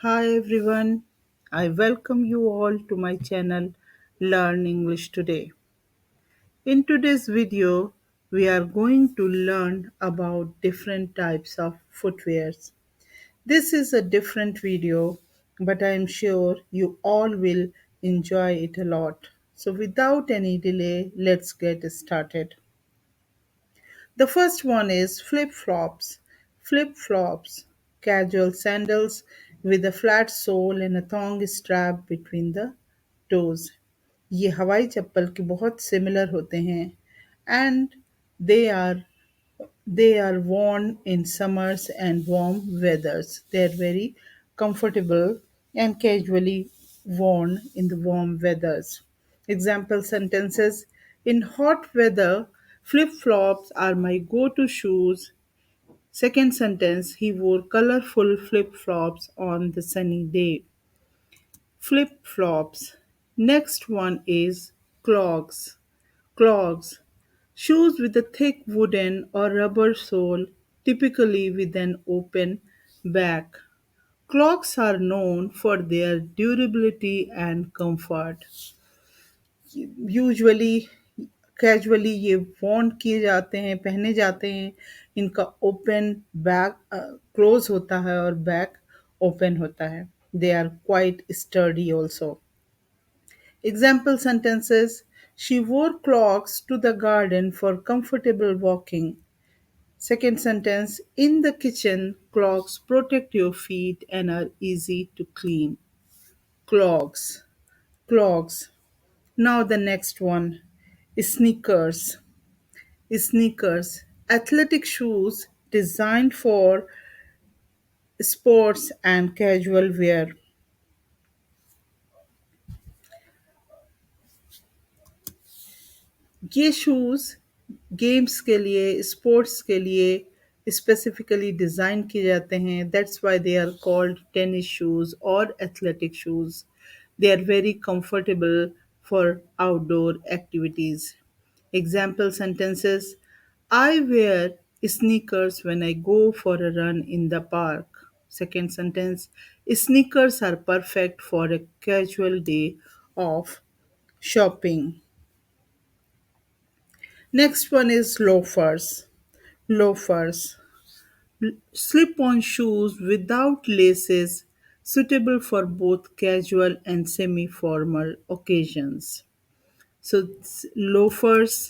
Hi everyone, I welcome you all to my channel Learn English Today. In today's video, we are going to learn about different types of footwears. This is a different video, but I am sure you all will enjoy it a lot. So without any delay, let's get started. The first one is flip flops. Flip flops, casual sandals with a flat sole and a thong strap between the toes. ये हवाई चप्पल के बहुत similar होते हैं and they are they are worn in summers and warm weathers. They are very comfortable and casually worn in the warm weathers. Example sentences: in hot weather, flip flops are my go to shoes. Second sentence: he wore colorful flip flops on the sunny day. Flip flops. Next one is clogs. Clogs. Shoes with a thick wooden or rubber sole, typically with an open back. Clogs are known for their durability and comfort. Usually casually ये want किए जाते हैं, पहने जाते हैं। इनका open back close होता है और बैक ओपन होता है। They are quite sturdy also. Example sentences: she wore clogs to the garden for comfortable walking. Second sentence: in the kitchen, clogs protect your feet and are easy to clean. Clogs. Clogs. Now the next one: sneakers. Sneakers. Athletic shoes designed for sports and casual wear. ये shoes games के लिए, sports के लिए specifically design किए जाते हैं। That's why they are called tennis shoes or athletic shoes. They are very comfortable for outdoor activities. Example sentences: I wear sneakers when I go for a run in the park. Second sentence: sneakers are perfect for a casual day of shopping. Next one is loafers. Loafers. Slip on shoes without laces, suitable for both casual and semi formal occasions. So, loafers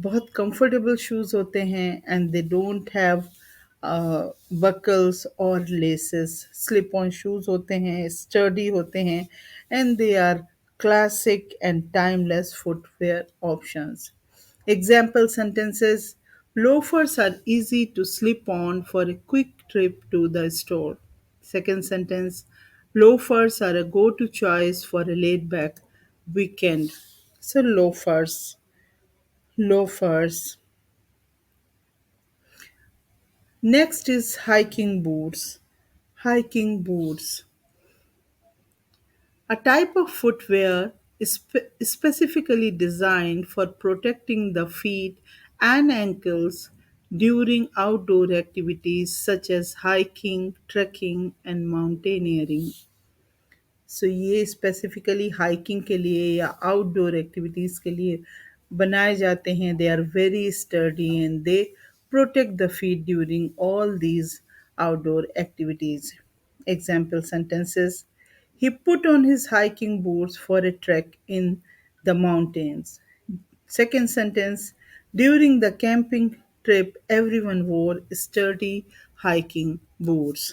बहुत comfortable shoes होते हैं and they don't have buckles और laces. Slip on shoes होते हैं, sturdy होते हैं and they are classic and timeless footwear options. Example sentences: loafers are easy to slip on for a quick trip to the store. Second sentence: loafers are a go to choice for a laid back weekend. So, loafers. Loafers. Next is hiking boots. Hiking boots. A type of footwear specifically designed for protecting the feet and ankles during outdoor activities such as hiking, trekking, and mountaineering. सो ये specifically hiking के लिए या outdoor activities के लिए बनाए जाते हैं। They are very sturdy and they protect the feet during all these outdoor activities. Example sentences: he put on his hiking boots for a trek in the mountains. Second sentence: during the camping trip, everyone wore sturdy hiking boots.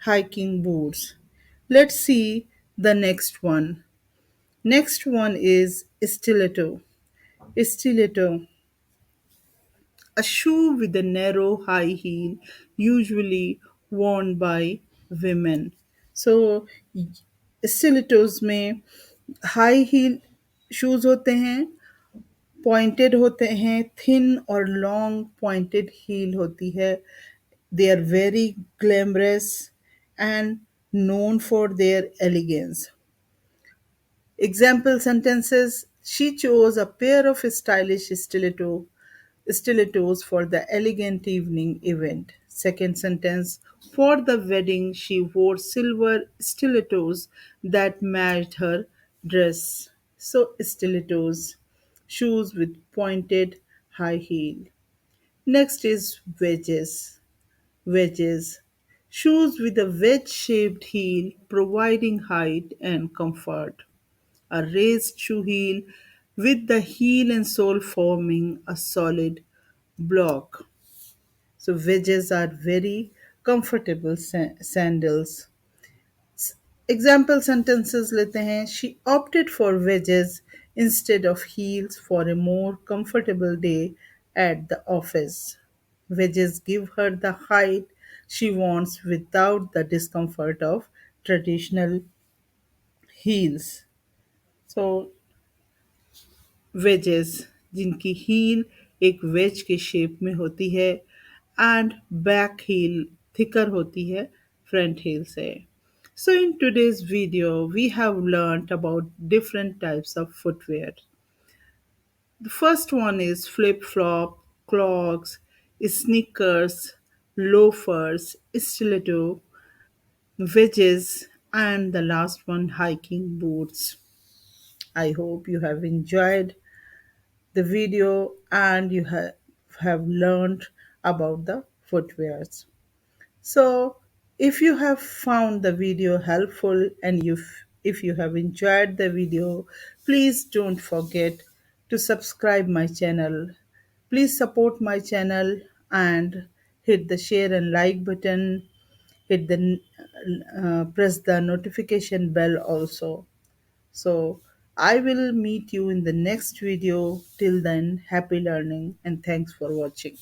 Hiking boots. Let's see the next one. Next one is stiletto. Stiletto, a shoe with a narrow high heel, usually worn by women. So stilettos में high heel shoes होते हैं, pointed होते हैं, thin और long pointed heel होती है. They are very glamorous and known for their elegance. Example sentences: she chose a pair of stylish stilettos for the elegant evening event. Second sentence, for the wedding, she wore silver stilettos that matched her dress. So, stilettos, shoes with pointed high heel. Next is wedges. Wedges, shoes with a wedge shaped heel providing height and comfort. A raised shoe heel with the heel and sole forming a solid block. So wedges are very comfortable sandals. Example sentences लेते हैं. She opted for wedges instead of heels for a more comfortable day at the office. Wedges give her the height she wants without the discomfort of traditional heels. So wages जिनकी heal एक veg के shape में होती है and back heal thicker होती है front heal से. So in today's video we have learned about different types of footwear. The first one is flip flop, clogs, sneakers, loafers, stiletto, wedges, and the last one hiking boots. I hope you have enjoyed the video and you have learned about the footwears. So if you have found the video helpful and if you have enjoyed the video, please don't forget to subscribe my channel. Please support my channel and hit the share and like button, hit the press the notification bell also. So I will meet you in the next video. Till then, happy learning and thanks for watching.